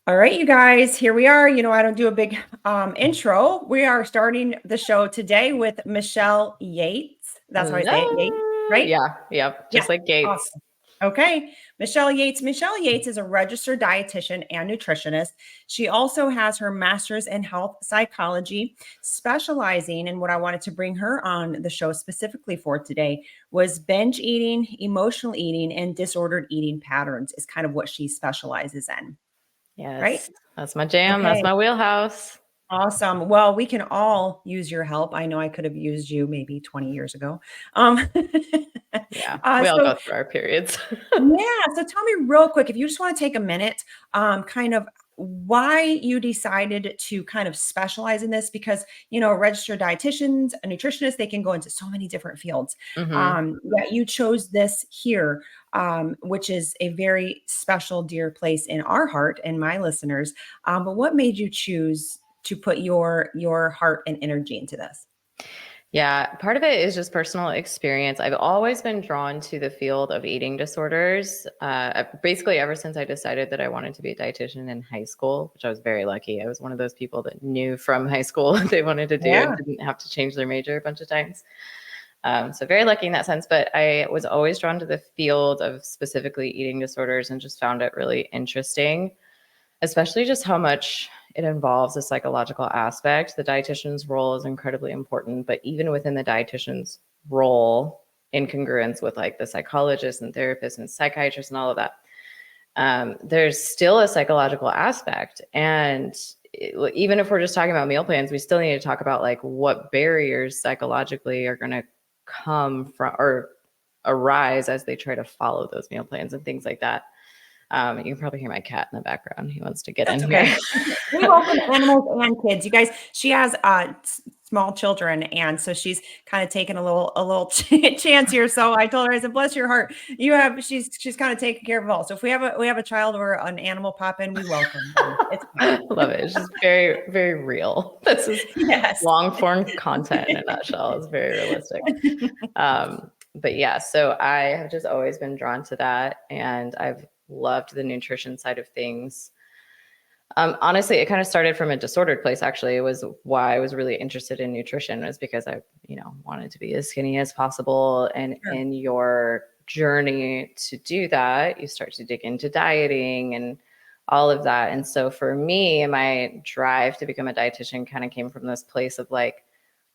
All right, you guys, here we are. I don't do a big intro. We are starting the show today with Michelle Yates. That's how I say it, Yates, Hello. right? Yeah. Yep. Yeah, Just like Gates. awesome. Okay, Michelle Yates. Michelle Yates is a registered dietitian and nutritionist. She also has her master's in health psychology, specializing in what I wanted to bring her on the show specifically for today was binge eating, emotional eating, and disordered eating patterns is kind of what she specializes in, right? Yes. That's my jam. That's Okay. my wheelhouse. Awesome. Well, we can all use your help. I know I could have used you maybe 20 years ago. Um, Yeah. We all so go through our periods. yeah, so tell me real quick, if you just want to take a minute, kind of why you decided to kind of specialize in this because, registered dietitians, a nutritionist, they can go into so many different fields. hmm Yeah, you chose this here, which is a very special, dear place in our heart and my listeners. But what made you choose to put your heart and energy into this? Yeah. Part of it is just personal experience. I've always been drawn to the field of eating disorders. Basically, ever since I decided that I wanted to be a dietitian in high school, which I was very lucky. I was one of those people that knew from high school what they wanted to do and Yeah. didn't have to change their major a bunch of times. So very lucky in that sense, but I was always drawn to the field of specifically eating disorders and just found it really interesting, especially just how much it involves a psychological aspect. The dietitian's role is incredibly important, but even within the dietitian's role, in congruence with like the psychologist and therapist and psychiatrist and all of that, there's still a psychological aspect. And even if we're just talking about meal plans, we still need to talk about like what barriers psychologically are going to come from or arise as they try to follow those meal plans and things like that. You can probably hear my cat in the background. He wants to get That's in here. okay. We welcome animals and kids. You guys, she has small children, and so she's kind of taking a little chance here. So I told her, I said, "Bless your heart, you have." She's kind of taking care of all. So if we have a child or an animal pop in, we welcome them. It's fine. Love it. It's just very, very real. This is Yes. long form content in a nutshell. It's very realistic. But yeah, so I have just always been drawn to that, and I've loved the nutrition side of things. Honestly, it kind of started from a disordered place. Actually, it was why I was really interested in nutrition, was because I, wanted to be as skinny as possible. And Sure. in your journey to do that, you start to dig into dieting and all of that. And so for me, my drive to become a dietitian kind of came from this place of like,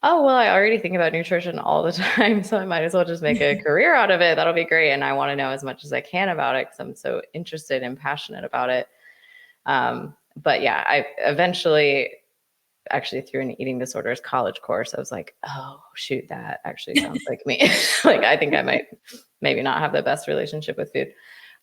oh, well, I already think about nutrition all the time, so I might as well just make a career out of it. That'll be great. And I want to know as much as I can about it because I'm so interested and passionate about it. But yeah, I eventually actually through an eating disorders college course, I was like, oh, shoot, that actually sounds like me. Like, I think I might maybe not have the best relationship with food.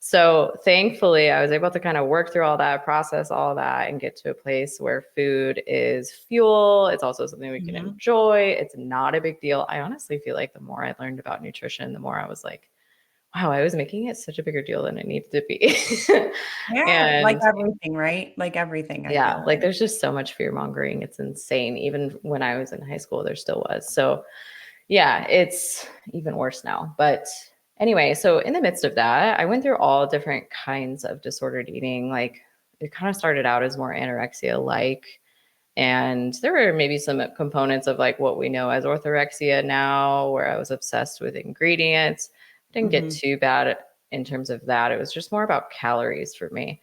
So thankfully, I was able to kind of work through all that, process all that, and get to a place where food is fuel. It's also something we can Mhm. enjoy. It's not a big deal. I honestly feel like the more I learned about nutrition, the more I was like, wow, I was making it such a bigger deal than it needed to be. Yeah, like And everything, right? Like everything, I yeah, feel like like. there's just so much fear mongering. It's insane. Even when I was in high school, there still was. So yeah, it's even worse now. But anyway, so in the midst of that, I went through all different kinds of disordered eating. Like it kind of started out as more anorexia like. And there were maybe some components of like what we know as orthorexia now, where I was obsessed with ingredients. Didn't get Mhm. too bad in terms of that. It was just more about calories for me.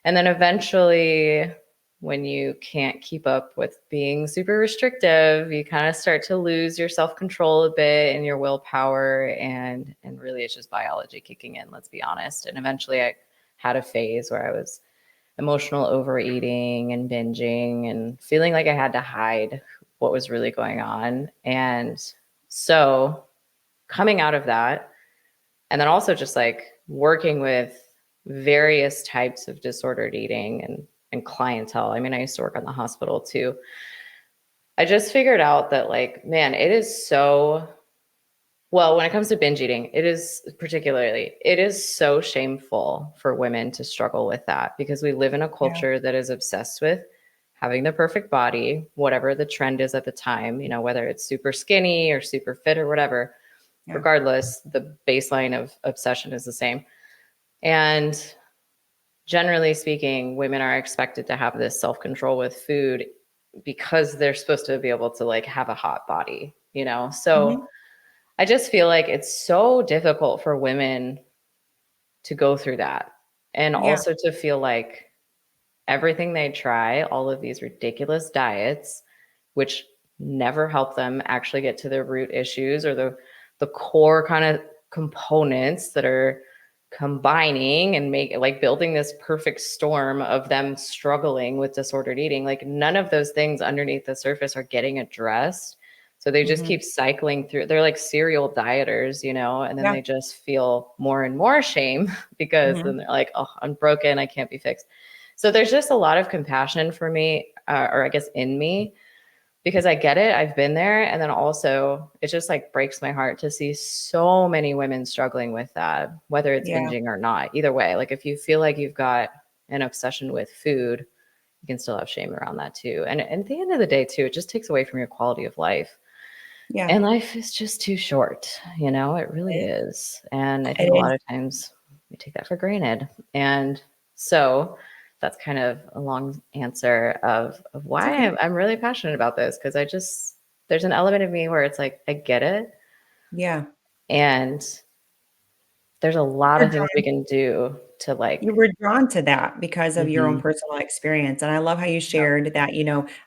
And then eventually, when you can't keep up with being super restrictive, you kind of start to lose your self-control a bit and your willpower. And really it's just biology kicking in, let's be honest. And eventually I had a phase where I was emotional overeating and binging and feeling like I had to hide what was really going on. And so coming out of that, and then also just like working with various types of disordered eating and clientele. I mean, I used to work on the hospital too. I just figured out that like, man, it is so well, when it comes to binge eating, it is so shameful for women to struggle with that because we live in a Yeah, culture that is obsessed with having the perfect body, whatever the trend is at the time, whether it's super skinny or super fit or whatever. yeah. Regardless, the baseline of obsession is the same. And generally speaking, women are expected to have this self-control with food because they're supposed to be able to like have a hot body, you know? So Mhm. I just feel like it's so difficult for women to go through that. And Yeah. also to feel like everything they try, all of these ridiculous diets, which never help them actually get to the root issues or the core kind of components that are combining and make like building this perfect storm of them struggling with disordered eating. Like none of those things underneath the surface are getting addressed. So they just Mhm. keep cycling through. They're like serial dieters, you know, and then Yeah. they just feel more and more shame because then Mhm. they're like, oh, I'm broken. I can't be fixed. So there's just a lot of compassion for me, or I guess in me, because I get it. I've been there. And then also, it just like breaks my heart to see so many women struggling with that, whether it's Yeah. binging or not. Either way, like if you feel like you've got an obsession with food, you can still have shame around that too. And at the end of the day, too, it just takes away from your quality of life. Yeah. And life is just too short, you know, it really It is. And I it think a lot is. of times we take that for granted. And so that's kind of a long answer of It's why okay. I'm really passionate about this because I just, there's an element of me where it's like, I get it. Yeah. And there's a lot We're of things we drawn can do to You like, were drawn to that because of your own mhm. personal experience, and I love how you Yeah. shared that,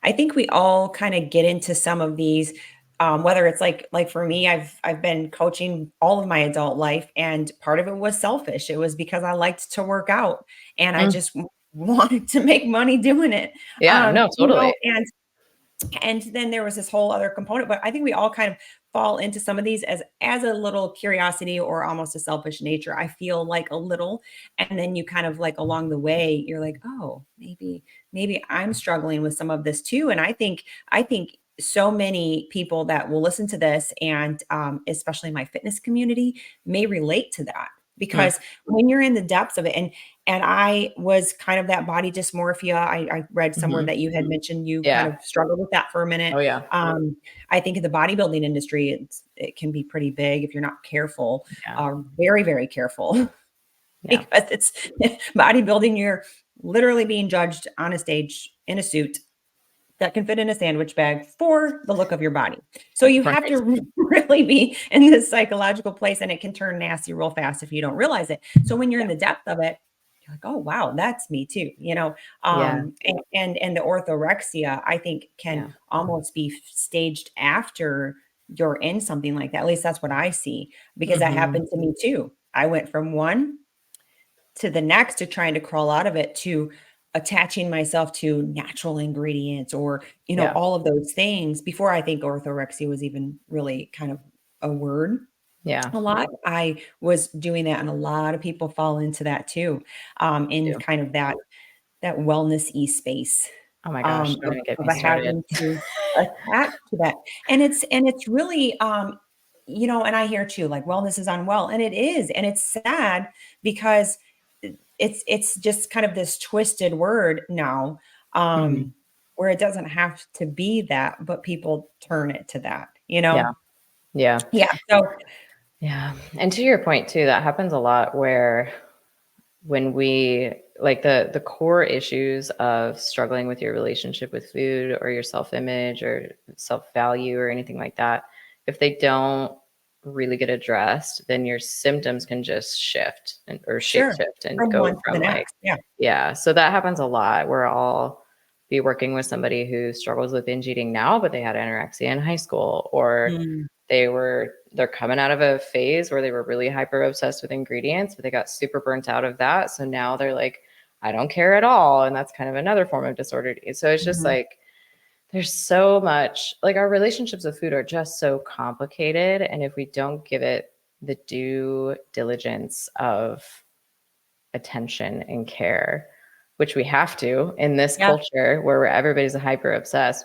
I think we all kinda get into some of these, whether it's like for me, I've been coaching all of my adult life, and part of it was selfish. It was because I liked to work out, and I Mm. just wanted to make money doing it, Yeah, no, totally. and then there was this whole other component, but I think we all kind of fall into some of these as a little curiosity or almost a selfish nature. I feel like a little, and then you kind of like along the way, you're like, oh, maybe I'm struggling with some of this too. And I think so many people that will listen to this, and especially my fitness community, may relate to that Mm. because when you're in the depths of it, and I was kind of that body dysmorphia. I read somewhere Mhm. that you had mentioned you kind Yeah. of struggled with that for a minute. Oh, yeah. I think in the bodybuilding industry, it can be pretty big if you're not careful, Yeah. very, very careful, Yeah. because it's bodybuilding. You're literally being judged on a stage in a suit that can fit in a sandwich bag for the look of your body. So you have Right. to really be in this psychological place, and it can turn nasty real fast if you don't realize it. So when you're in Yeah. the depth of it, you're like, "Oh, wow, that's me too," Yeah. and the orthorexia, I think, can Yeah. almost be staged after you're in something like that. At least that's what I see, because that Mhm. happened to me too. I went from one to the next, to trying to crawl out of it, to attaching myself to natural ingredients, or Yeah. all of those things, before I think orthorexia was even really kind of a word. Yeah. A lot I was doing that, and a lot of people fall into that too, in Do. kind of that wellness-y space, Oh my gosh, don't of even get of me a started. having to attach to that, and it's really, and I hear too, like, wellness is unwell, and it is, and it's sad because it's just kind of this twisted word now, Mhm. where it doesn't have to be that, but people turn it to that, Yeah. Yeah. Yeah, so Yeah. And to your point too, that happens a lot where when we like the core issues of struggling with your relationship with food or your self-image or self-value or anything like that, if they don't really get addressed, then your symptoms can just shift or shape sure, shift and from go one to the from like, next, yeah, yeah. So that happens a lot where I'll be working with somebody who struggles with binge eating now, but they had anorexia in high school, or mm, they're coming out of a phase where they were really hyper obsessed with ingredients, but they got super burnt out of that. So now they're like, I don't care at all. And that's kind of another form of disordered eating. So it's just mhm, like there's so much, like our relationships with food are just so complicated. And if we don't give it the due diligence of attention and care, which we have to in this yeah, culture where everybody's hyper obsessed,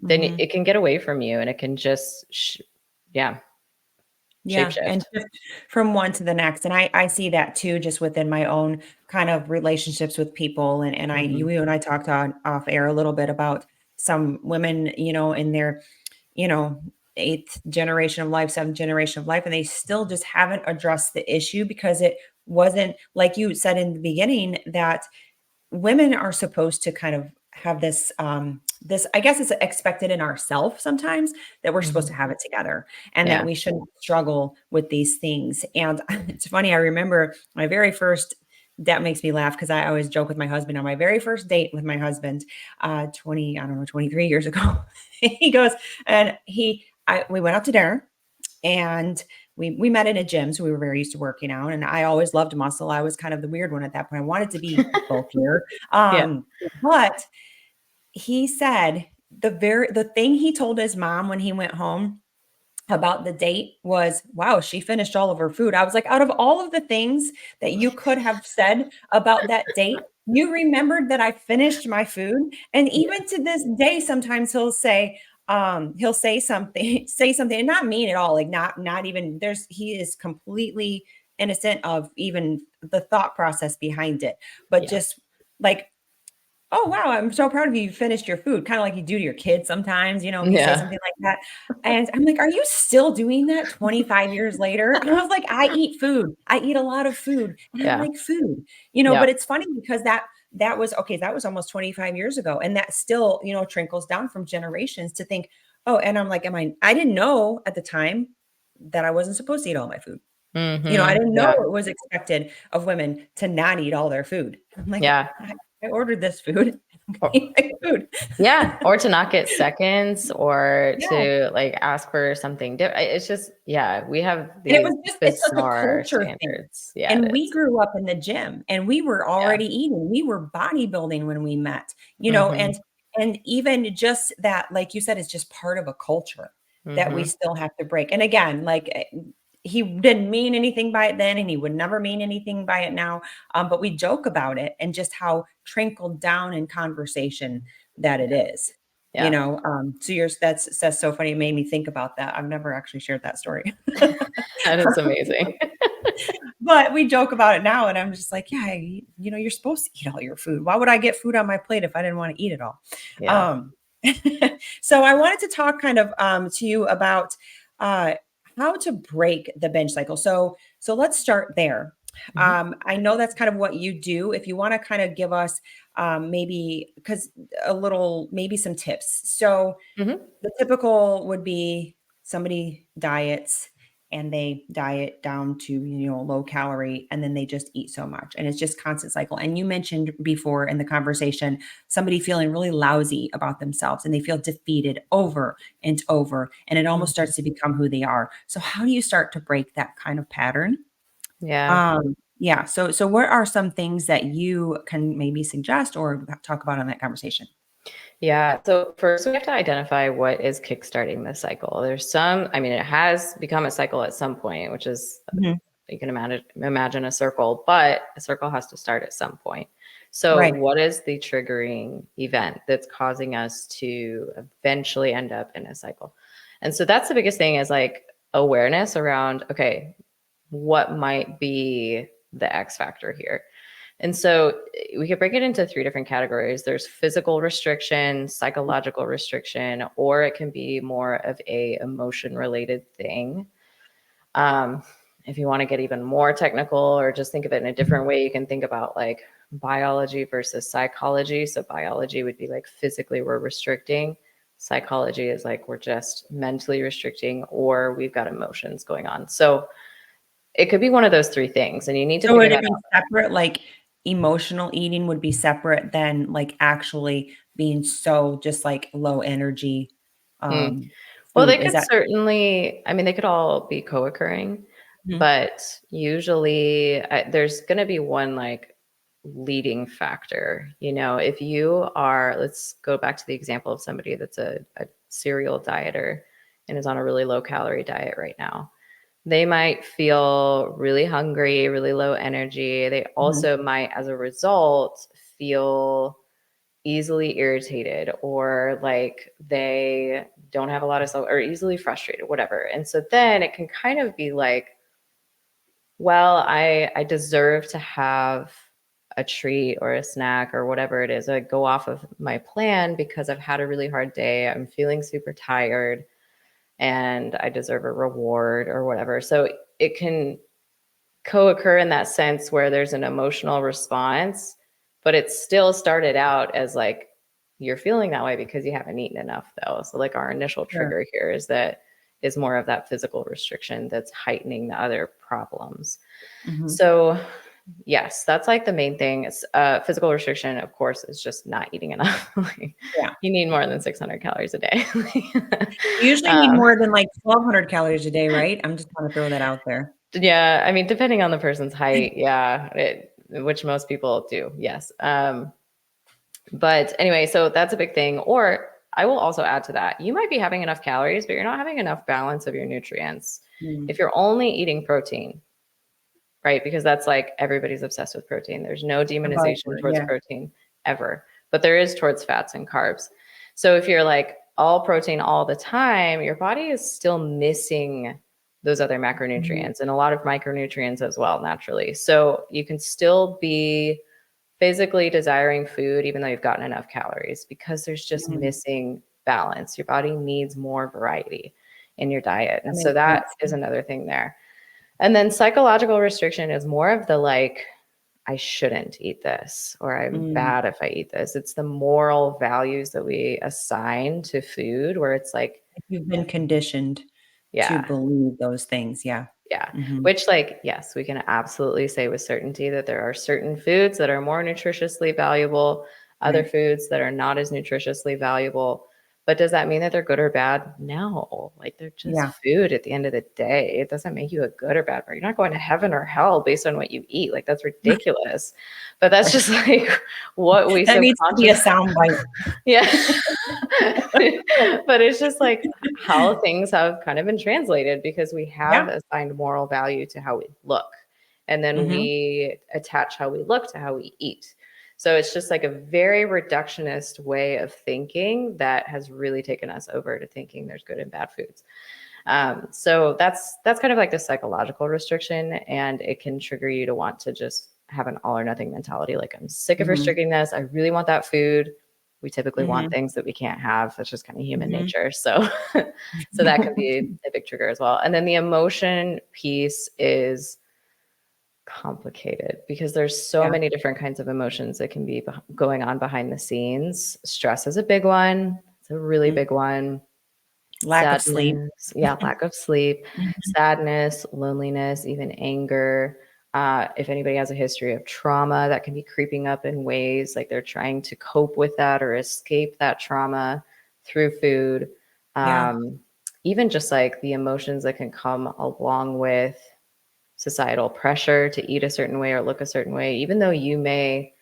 then mhm. it can get away from you and it can just, yeah, Yeah, and shapeshift. just from one to the next, and I see that too, just within my own kind of relationships with people, and Mhm. you and I talked on off air a little bit about some women, in their, you know, 8th generation of life, 7th generation of life, and they still just haven't addressed the issue because it wasn't, like you said in the beginning, that women are supposed to kind of have this this, I guess it's expected in ourselves sometimes, that we're supposed Mhm. to have it together and that Yeah. we shouldn't struggle with these things. And it's funny, I remember my very first, that makes me laugh because I always joke with my husband, on my very first date with my husband, 20, I don't know, 23 years ago. He goes, and we went out to dinner, and we met in a gym, so we were very used to working out, and I always loved muscle. I was kind of the weird one at that point. I wanted to be bulkier. Yeah. But he said the thing he told his mom when he went home about the date was, "Wow, she finished all of her food." I was like, "Out of all of the things that you could have said about that date, you remembered that I finished my food?" And Yeah. even to this day, sometimes he'll say something, say something, and not mean at all, like not even, he is completely innocent of even the thought process behind it, but Yeah. just like, "Oh, wow, I'm so proud of you. You finished your food." Kinda like you do to your kids sometimes, if you say Yeah. something like that. And I'm like, "Are you still doing that 25 years later?" And I was like, "I eat food. I eat a lot of food, and I Yeah. like food." Yeah. But it's funny because that was okay, that was almost 25 years ago, and that still, trickles down from generations to think, "Oh," and I'm like, I didn't know at the time that I wasn't supposed to eat all my food. I didn't know Yeah. it was expected of women to not eat all their food. I'm like, Yeah. I ordered this food. I'm gonna Or, eat my food. yeah. Or to not get seconds or Yeah, to like ask for something different. It's just, yeah, we have and these it's such a bizarre culture thing. standards. Yeah, And it we is. grew up in the gym, and we were Yeah. already eating. We were bodybuilding when we met, Hmm. and even just that, like you said, is just part of a culture that we Hmm. still have to break. And again, like, he didn't mean anything by it then, and he would never mean anything by it now. But we joke about it and just how trickled down in conversation that it is. Yeah. So that's so funny. It made me think about that. I've never actually shared that story. That is amazing. But we joke about it now, and I'm just like, "Yeah, you're supposed to eat all your food. Why would I get food on my plate if I didn't wanna eat it all?" Yeah. Um, so I wanted to talk kind of, to you about, uh, how to break the binge cycle. So let's start there. Hmm. I know that's kind of what you do. If you wanna kinda give us, maybe, because a little, maybe some tips. So Hmm. the typical would be somebody diets, and they diet down to, low calorie, and then they just eat so much, and it's just constant cycle. And you mentioned before in the conversation, somebody feeling really lousy about themselves, and they feel defeated over and over, and it almost Hmm. starts to become who they are. So how do you start to break that kind of pattern? Yeah. Yeah, so what are some things that you can maybe suggest or talk about on that conversation? Yeah. So first we have to identify what is kickstarting the cycle. There's some, I mean, it has become a cycle at some point, which is, Mhm. you can imagine a circle, but a circle has to start at some point. So Right. what is the triggering event that's causing us to eventually end up in a cycle? And so that's the biggest thing, is like awareness around, okay, what might be the X factor here? And so we could break it into three different categories. There's physical restriction, psychological restriction, or it can be more of a emotion related thing. Um, if you want to get even more technical or just think of it in a different way, you can think about like biology versus psychology. So biology would be like physically we're restricting. Psychology is like we're just mentally restricting, or we've got emotions going on. So it could be one of those three things, and you need to So figure would it that be out. separate, like, emotional eating would be separate than, like, actually being so just, like, low energy, Hmm. um, Well, they food? Is could that certainly, I mean, they could all be co-occurring, Mhm, but usually there's going to be one like leading factor. If you are, let's go back to the example of somebody that's a serial dieter and is on a really low calorie diet right now. They might feel really hungry, really low energy. They mhm, also might, as a result, feel easily irritated, or like they don't have a lot of self, or easily frustrated, whatever. And so then it can kind of be like, well, I deserve to have a treat or a snack or whatever it is. I go off of my plan because I've had a really hard day. I'm feeling super tired and I deserve a reward or whatever. So it can co-occur in that sense where there's an emotional response, but it still started out as like you're feeling that way because you haven't eaten enough though. So like our initial Sure. trigger here is more of that physical restriction that's heightening the other problems. Mhm. So yes, that's like the main thing. It's physical restriction, of course, is just not eating enough. Like, Yeah. you need more than 600 calories a day. You usually need um, more than like 1,200 calories a day, right? I'm just gonna throw that out there. yeah, I mean, depending on the person's height, yeah, which most people do, yes. But anyway, so that's a big thing. Or I will also add to that, you might be having enough calories, but you're not having enough balance of your nutrients. Mm. If you're only eating protein, right? Because that's like everybody's obsessed with protein. There's no The demonization buzzword, towards yeah. protein ever, but there is towards fats and carbs. So if you're like all protein all the time, your body is still missing those other Mhm. macronutrients and a lot of micronutrients as well, naturally. So you can still be physically desiring food even though you've gotten enough calories because there's just Mhm. missing balance. Your body needs more variety in your diet. That And so makes that sense. is another thing there. And then psychological restriction is more of the like, I shouldn't eat this, or I'm Mm. bad if I eat this. It's the moral values that we assign to food where it's like, You've been conditioned to yeah, believe those things, yeah. yeah. Mhm. Which, like, yes, we can absolutely say with certainty that there are certain foods that are more nutritiously valuable, other Right. foods that are not as nutritiously valuable. But does that mean that they're good or bad? No. Like, they're just Yeah. food at the end of the day. It doesn't make you a good or bad person. You're not going to heaven or hell based on what you eat. Like, that's ridiculous. But that's Right. just like what we That needs to be a subconsciously, soundbite. yeah. But it's just like how things have kind of been translated because we have Yeah. assigned moral value to how we look. And then Mhm. we attach how we look to how we eat. So it's just like a very reductionist way of thinking that has really taken us over to thinking there's good and bad foods. So that's kind of like the psychological restriction, and it can trigger you to want to just have an all or nothing mentality. Like, I'm sick of Mhm. restricting this. I really want that food. We typically want Mhm. things that we can't have. That's just kind of human Mhm. nature. So, so that can be a big trigger as well. And then the emotion piece is complicated because there's so Yeah. many different kinds of emotions that can be going on behind the scenes. Stress is a big one. It's a really Mm. big one. Lack of sleep. Sadness, yeah, lack of sleep, Mhm. sadness, loneliness, even anger. If anybody has a history of trauma, that can be creeping up in ways like they're trying to cope with that or escape that trauma through food. Yeah. Um, Even just like the emotions that can come along with societal pressure to eat a certain way or look a certain way, even though you may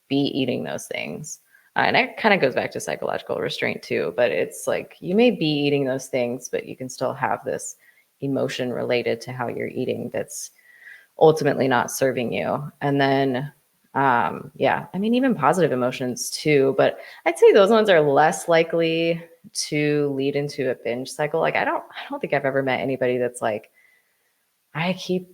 be eating those things. And that kind of goes back to psychological restraint too. But it's like you may be eating those things, but you can still have this emotion related to how you're eating that's ultimately not serving you. And then, yeah, I mean, even positive emotions too. But I'd say those ones are less likely to lead into a binge cycle. Like I don't think I've ever met anybody that's like, I keep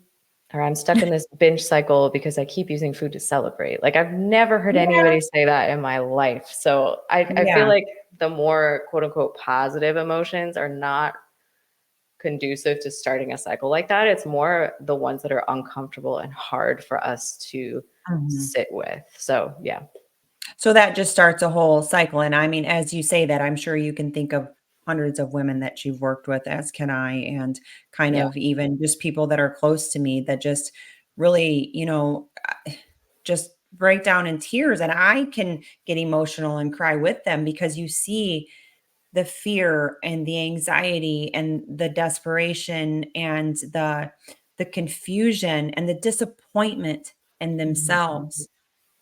or I'm stuck in this binge cycle because I keep using food to celebrate. Like, I've never heard Yeah. anybody say that in my life. So I feel Yeah. like the more quote unquote positive emotions are not conducive to starting a cycle like that. It's more the ones that are uncomfortable and hard for us to Mhm. sit with. So yeah. So that just starts a whole cycle, and I mean, as you say that, I'm sure you can think of hundreds of women that you've worked with, as can I, and kind Yeah. of even just people that are close to me that just really, just break down in tears, and I can get emotional and cry with them because you see the fear and the anxiety and the desperation and the confusion and the disappointment in Mhm. themselves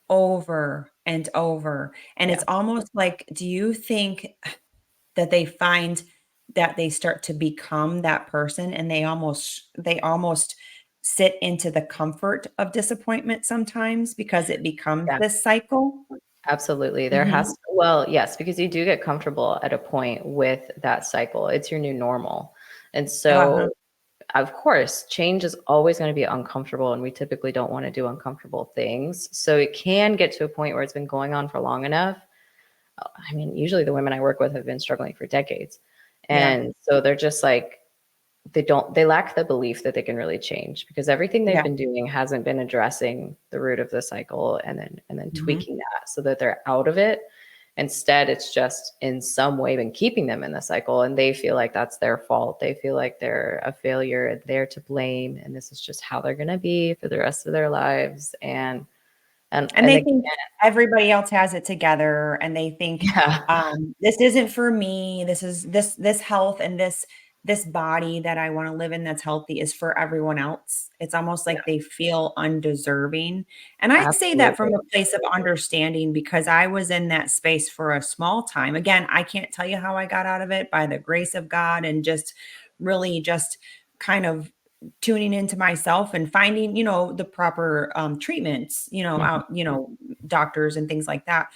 over and over. And Yeah. it's almost like, do you think that they find that they start to become that person and they almost sit into the comfort of disappointment sometimes because it becomes Yeah. this cycle? Absolutely. There Mhm. has well, yes, because you do get comfortable at a point with that cycle. It's your new normal. And Uh-huh. so, of course, change is always going to be uncomfortable, and we typically don't want to do uncomfortable things. So it can get to a point where it's been going on for long enough. I mean, usually the women I work with have been struggling for decades. Yeah. And so they're just like, they lack the belief that they can really change, because everything they've Yeah. been doing hasn't been addressing the root of the cycle and then Mhm. tweaking that so that they're out of it. Instead, it's just in some way been keeping them in the cycle, and they feel like that's their fault. They feel like they're a failure, they're to blame, and this is just how they're going to be for the rest of their lives. And they Again, think everybody else has it together, and they think, yeah, this isn't for me. This is this health and this body that I want to live in that's healthy is for everyone else. It's almost yeah, like they feel undeserving. And I say that from absolutely. a place of understanding because I was in that space for a small time. Again, I can't tell you how I got out of it, by the grace of God and just really just kind of tuning into myself and finding, the proper treatments, Mhm. out, doctors and things like that.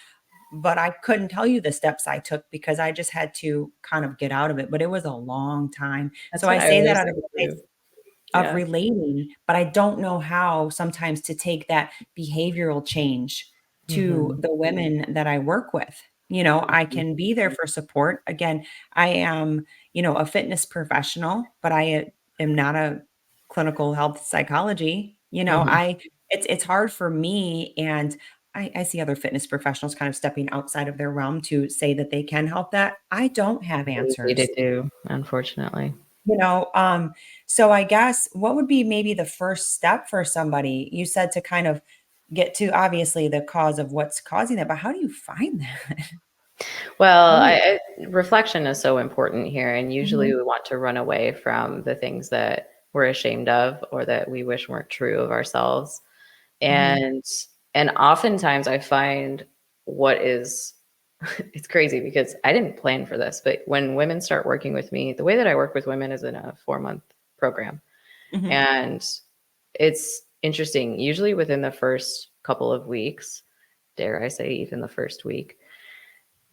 But I couldn't tell you the steps I took because I just had to kind of get out of it. But it was a long time. That's So what I I say that always out of say a place too. of Yeah. relating, but I don't know how sometimes to take that behavioral change to Hmm. the women that I work with. I Hmm. can be there for support. Again, I am, a fitness professional, but I am not a clinical health psychology. Hmm. It's hard for me, and I see other fitness professionals kind of stepping outside of their realm to say that they can help that. I don't have Easy to answers. do, unfortunately. You know, um, so I guess what would be maybe the first step for somebody? You said to kind of get to obviously the cause of what's causing that, but how do you find that? How Well, do you reflection is so important here, and usually Mhm, we want to run away from the things that we're ashamed of or that we wish weren't true of ourselves. mhm, And oftentimes I find what is it's crazy because I didn't plan for this, but when women start working with me, the way that I work with women is in a 4-month program. mhm. And it's interesting. Usually within the first couple of weeks, dare I say, even the first week,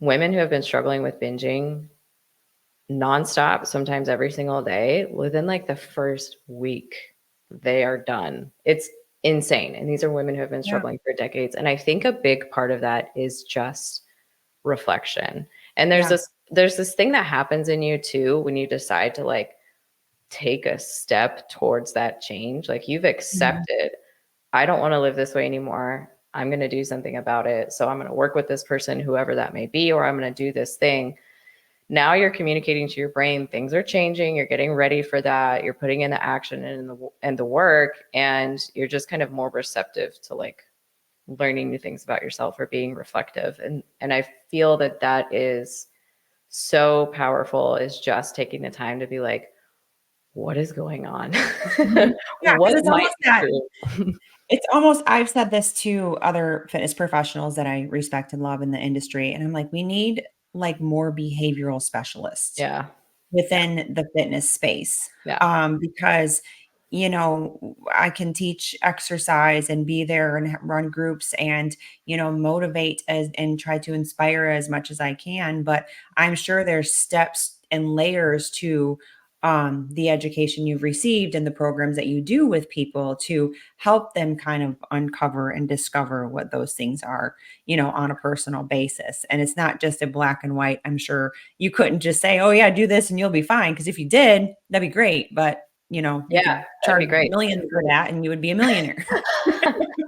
women who have been struggling with binging nonstop, sometimes every single day, within like the first week, they are done. It's insane. And these are women who have been Yeah. struggling for decades. And I think a big part of that is just reflection. And Yeah. there's this thing that happens in you too when you decide to like take a step towards that change. Like you've Mhm. accepted, I don't want to live this way anymore. I'm going to do something about it. So I'm going to work with this person, whoever that may be, or I'm going to do this thing. Now you're communicating to your brain, things are changing. You're getting ready for that. You're putting in the action and the work, and you're just kind of more receptive to like learning new things about yourself or being reflective. And I feel that that is so powerful, is just taking the time to be like, what is going on? Mhm. Yeah, What because it's might almost be that true? it's almost I've said this to other fitness professionals that I respect and love in the industry, and I'm like, "We need, like, more behavioral specialists." Yeah. Yeah. Within the fitness space, Yeah. because, I can teach exercise and be there and run groups and, motivate as and try to inspire as much as I can, but I'm sure there's steps and layers to, the education you've received and the programs that you do with people to help them kind of uncover and discover what those things are, on a personal basis, and it's not just a black and white. I'm sure you couldn't just say, "Oh yeah, do this and you'll be fine." Because if you did, that'd be great. But you Yeah. could That'd charge be great. millions for that and you would be a millionaire.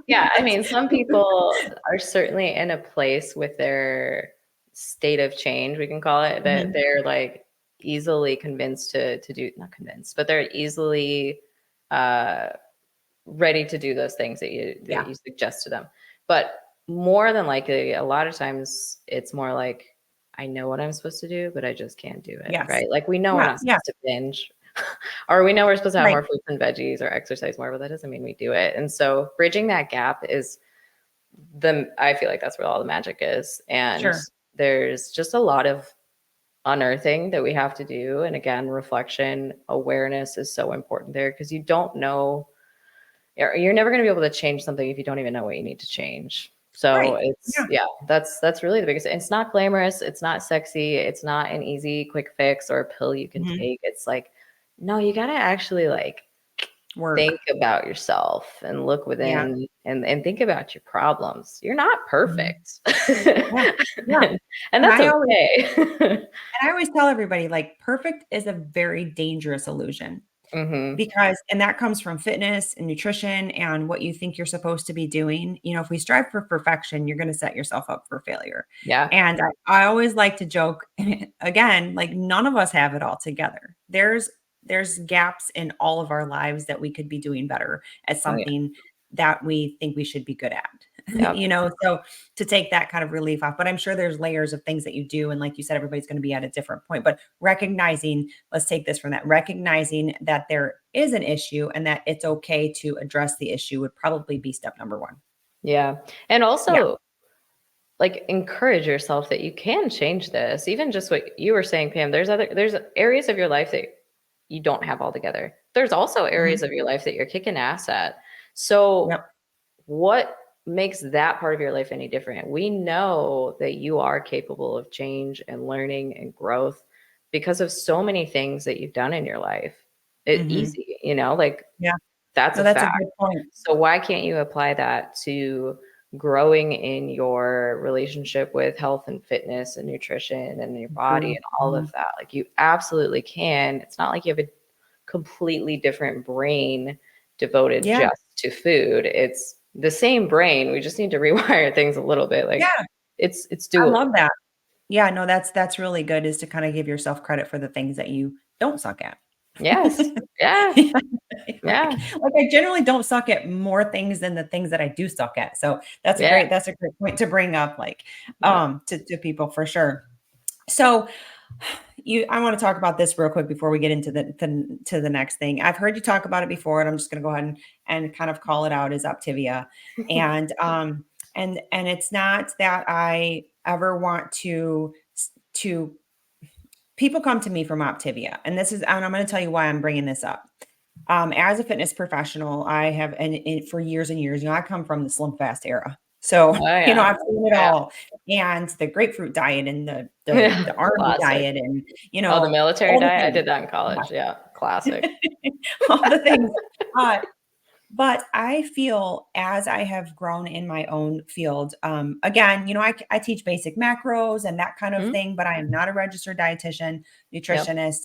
Yeah, I mean, some people are certainly in a place with their state of change, we can call it, that Mhm. they're like easily convinced to do, not convinced, but they're easily uh, ready to do those things that Yeah. you suggest to them. But more than likely, a lot of times it's more like, I know what I'm supposed to do, but I just can't do it, Yes. right? Like we know we're Yeah. not Yeah. supposed to binge, or we know we're supposed to have Right. more fruits and veggies or exercise more, but that doesn't mean we do it. And so bridging that gap is I feel like that's where all the magic is. And Sure. there's just a lot of unearthing that we have to do. And again, reflection, awareness is so important there, because you don't know, you're never going to be able to change something if you don't even know what you need to change. So Right. it's, Yeah. yeah, that's really the biggest. It's not glamorous, it's not sexy, it's not an easy quick fix or a pill you can Mhm. take. It's like, no, you got to actually like work. think about yourself and look Yeah. within and think about your problems. You're not Mhm. perfect. Yeah. Yeah. And And that's I always okay. and I always tell everybody, like, perfect is a very dangerous illusion. Hmm. Because and that comes from fitness and nutrition and what you think you're supposed to be doing. If we strive for perfection, you're gonna set yourself up for failure. Yeah. And I always like to joke, again, like, none of us have it all together. There's gaps in all of our lives that we could be doing better at Oh yeah. something that we think we should be good at. Yep. So to take that kind of relief off, but I'm sure there's layers of things that you do, and like you said, everybody's gonna be at a different point, but recognizing, let's take this from that, recognizing that there is an issue and that it's okay to address the issue would probably be step number one. Yeah. And Yeah. also like encourage yourself that you can change this. Even just what you were saying, Pam, there's areas of your life that you don't have all together. There's also Mhm. areas of your life that you're kicking ass at. So Yep. what makes that part of your life any different? We know that you are capable of change and learning and growth because of so many things that you've done in your life. Mhm. Easy, like Yeah. that's No, a that's a fact. good point. So why can't you apply that to growing in your relationship with health and fitness and nutrition and your body Food. and all of Mhm. that? Like you absolutely can. It's not like you have a completely different brain devoted Yeah. just to food. It's the same brain. We just need to rewire things a little bit. Like Yeah. it's I doable. love that. Yeah, no, that's really good, is to kind of give yourself credit for the things that you don't suck at. Yes. Yeah. Yeah, Yeah. like, I generally don't suck at more things than the things that I do suck at. So Yeah. that's a great point to bring up, like, Yep. to people for sure. So I want to talk about this real quick before we get into the next thing. I've heard you talk about it before, and I'm just going to go ahead and kind of call it out as Optivia. And and it's not that I ever want to people come to me from Optivia, and I'm going to tell you why I'm bringing this up. As a fitness professional, I have, and for years and years, I come from the Slim Fast era. So, Oh yeah. I've seen it Oh, yeah. all, and the grapefruit diet and Yeah. the army Classic. diet and, Oh, the military all the diet. I things. did that in college. Yeah. Classic. All the things. Uh, but I feel as I have grown in my own field, again, I teach basic macros and that kind of Mhm. thing, but I am not a registered dietitian, Yep. nutritionist,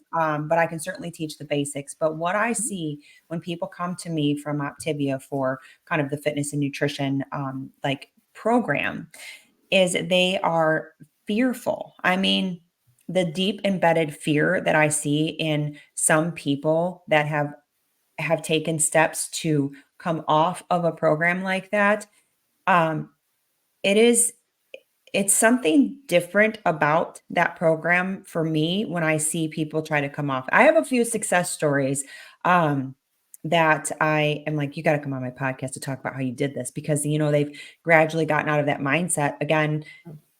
but I can certainly teach the basics. But what I see when people come to me from Optivia for kind of the fitness and nutrition like program is they are fearful. I mean, the deep embedded fear that I see in some people that have taken steps to come off of a program like that, um, it is it's something different about that program for me when I see people try to come off. I have a few success stories, that I am like, "You gotta come on my podcast to talk about how you did this," because, they've gradually gotten out of that mindset. Again,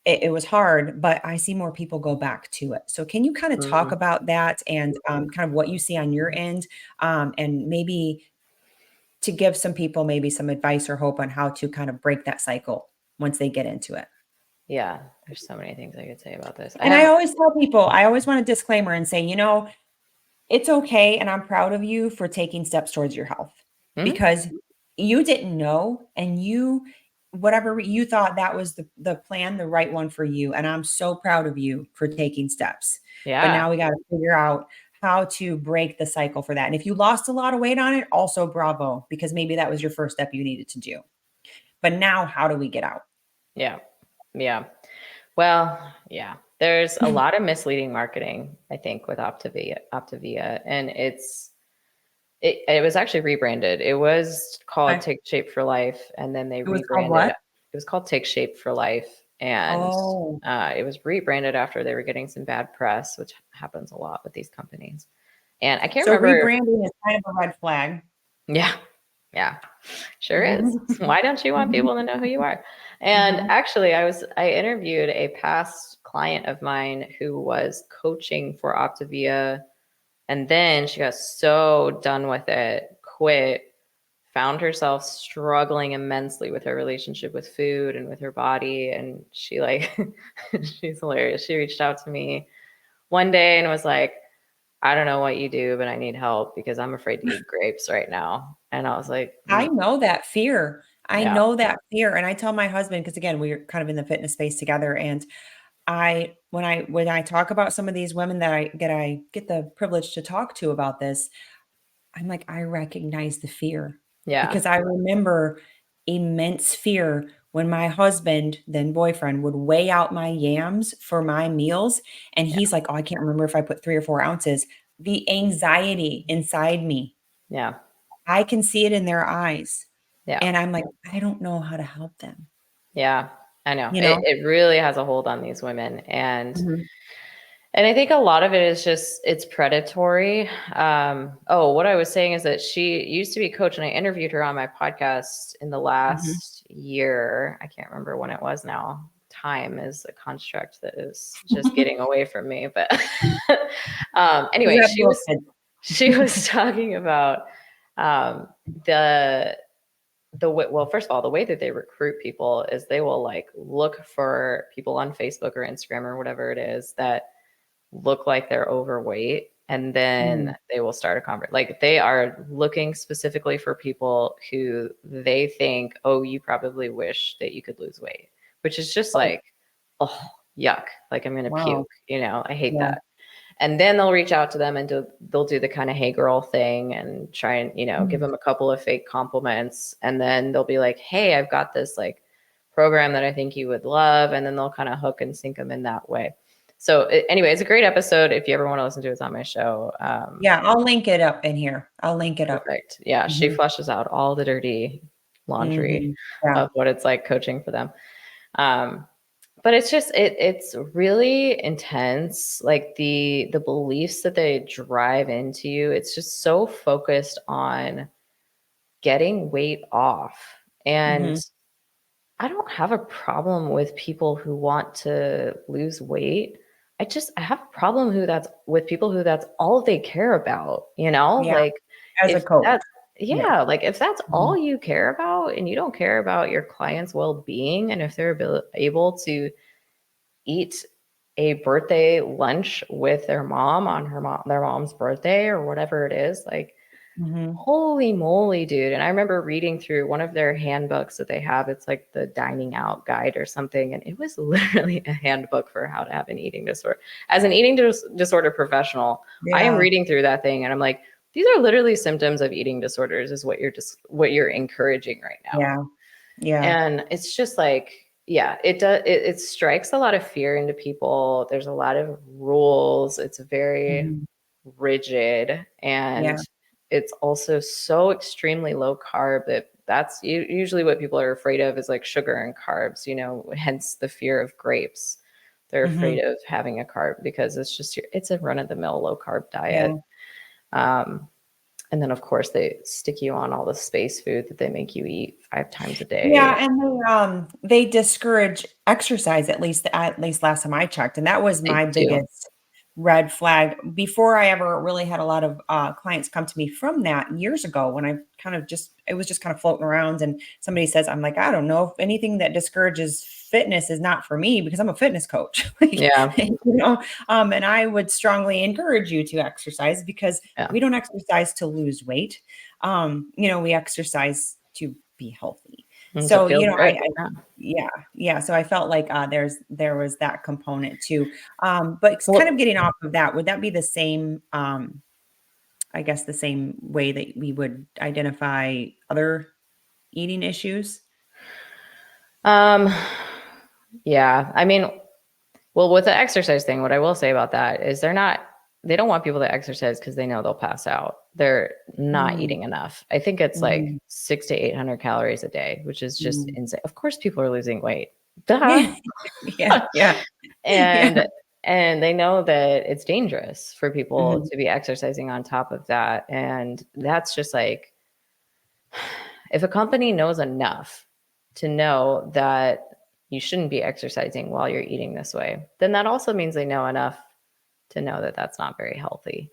it was hard, but I see more people go back to it. So can you kinda talk Mhm. about that and, kind of what you see on your end, and maybe to give some people maybe some advice or hope on how to kind of break that cycle once they get into it? Yeah. There's so many things I could say about this. I And I have. always tell people, I always want a disclaimer and say, it's okay, and I'm proud of you for taking steps towards your health Mhm. because you didn't know, and you thought that was the plan, the right one for you, and I'm so proud of you for taking steps. But Yeah. now we gotta figure out how to break the cycle for that, and if you lost a lot of weight on it, also bravo, because maybe that was your first step you needed to do. But now how do we get out? Yeah. Yeah. Well, yeah. There's a lot of misleading marketing, I think, with Optivia, and it was actually rebranded. It was called Okay. Take Shape for Life, and then they It was called rebranded. what? It was called Take Shape for Life, and Oh, it was rebranded after they were getting some bad press, which happens a lot with these companies. And I can't so remember. rebranding is kind of a red flag. Yeah, yeah, sure is. Mhm. Why don't you want people to know who you are? And Mhm. actually, I interviewed a past client of mine who was coaching for Optivia, and then she got so done with it, quit, found herself struggling immensely with her relationship with food and with her body. And she like, she's hilarious. She reached out to me one day and was like, I don't know what you do, but I need help because I'm afraid to eat grapes right now. And I was like, I know that fear. I yeah, know that fear. And I tell my husband, because again, we're kind of in the fitness space together. And when I talk about some of these women that I get the privilege to talk to about this, I'm like, I recognize the fear yeah, because I remember immense fear when my husband, then boyfriend, would weigh out my yams for my meals. And yeah, he's like, oh, I can't remember if I put 3 or 4 ounces. The anxiety inside me, yeah, I can see it in their eyes. yeah, And I'm like, I don't know how to help them, yeah. I know you it, know? it really has a hold on these women. Mhm, And I think a lot of it is just it's predatory. Oh, what I was saying is that she used to be a coach, and I interviewed her on my podcast in the mhm. last year. I can't remember when it was now. Time is a construct that is just getting away from me. But You anyway, have she little was kids. she was talking about um, the well, first of all, the way that they recruit people is they will like look for people on Facebook or Instagram or whatever it is that look like they're overweight, and then Mm. they will start a conversation. Like they are looking specifically for people who they think, oh, you probably wish that you could lose weight, which is just Oh, like, oh, yuck. Like I'm gonna wow. puke. I hate Yeah. that. And then they'll reach out to them and they'll do the kind of hey girl thing and try and give Mm. them a couple of fake compliments, and then they'll be like, hey, I've got this like program that I think you would love, and then they'll kind of hook and sink them in that way. So anyway, it's a great episode. If you ever want to listen to it, it's on my show. Yeah, I'll link it up in here. I'll link it up. Perfect. Yeah, she Mhm, flushes out all the dirty laundry mhm. Yeah. of what it's like coaching for them. Um, but it's just it's really intense, like the beliefs that they drive into you. It's just so focused on getting weight off. And Mhm. I don't have a problem with people who want to lose weight. I have a problem with people who that's all they care about, Yeah, like as a if coach. that's Yeah. yeah, like if that's all Mhm, you care about and you don't care about your client's well-being, and if they're able to eat a birthday lunch with their mom on their mom's birthday or whatever it is, like mhm, holy moly, dude. And I remember reading through one of their handbooks that they have. It's like the dining out guide or something. And it was literally a handbook for how to have an eating disorder. As an eating disorder professional, I am yeah, reading through that thing and I'm like, these are literally symptoms of eating disorders, is what you're encouraging right now. yeah, yeah. And it's just like, yeah, it strikes a lot of fear into people. There's a lot of rules. It's very Mhm. rigid, and Yeah. it's also so extremely low carb that that's usually what people are afraid of, is like sugar and carbs, hence the fear of grapes. They're Mhm. afraid of having a carb because it's a run of the mill low carb diet. Yeah. Um, and then of course they stick you on all the space food that they make you eat 5 times a Yeah, day. and they discourage exercise, at least last time I checked, and that was They my do. biggest red flag before I ever really had a lot of clients come to me from that years ago when I kind of just it was just kind of floating around and somebody says, I'm like, I don't know if anything that discourages fitness is not for me because I'm a fitness coach. Like, Yeah. and I would strongly encourage you to exercise because Yeah. we don't exercise to lose weight. We exercise to be healthy. And to So, feel good. I Yeah. yeah, yeah. So I felt like there was that component too. But it's kind of Well, getting off of that, would that be the same, I guess the same way that we would identify other eating issues? um, yeah. I mean, well, with the exercise thing, what I will say about that is they don't want people to exercise because they know they'll pass out. They're not Mm, eating enough. I think it's like mhm, 600 to 800 calories a day, which is just mm. insane. Of course, people are losing weight. Duh. Yeah, yeah, yeah, yeah. and and they know that it's dangerous for people Mhm, to be exercising on top of that. And that's just like, if a company knows enough to know that you shouldn't be exercising while you're eating this way, then that also means they know enough to know that that's not very healthy.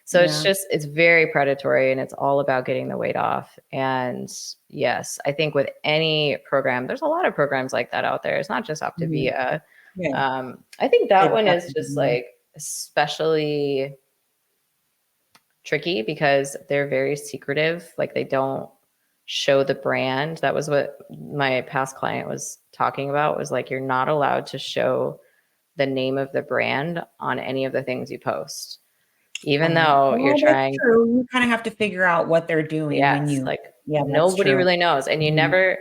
So yeah, it's very predatory, and it's all about getting the weight off. And yes, I think with any program, there's a lot of programs like that out there. It's not just mhm, Optivia. yeah. I think that It one is just definitely like especially tricky because they're very secretive. Like they don't show the brand. That was what my past client was talking about, was like, you're not allowed to show the name of the brand on any of the things you post, even though you're Well, that's trying. true. You kind of have to figure out what they're doing when Yes, you, like yeah, that's nobody true. really knows. And you Mhm. never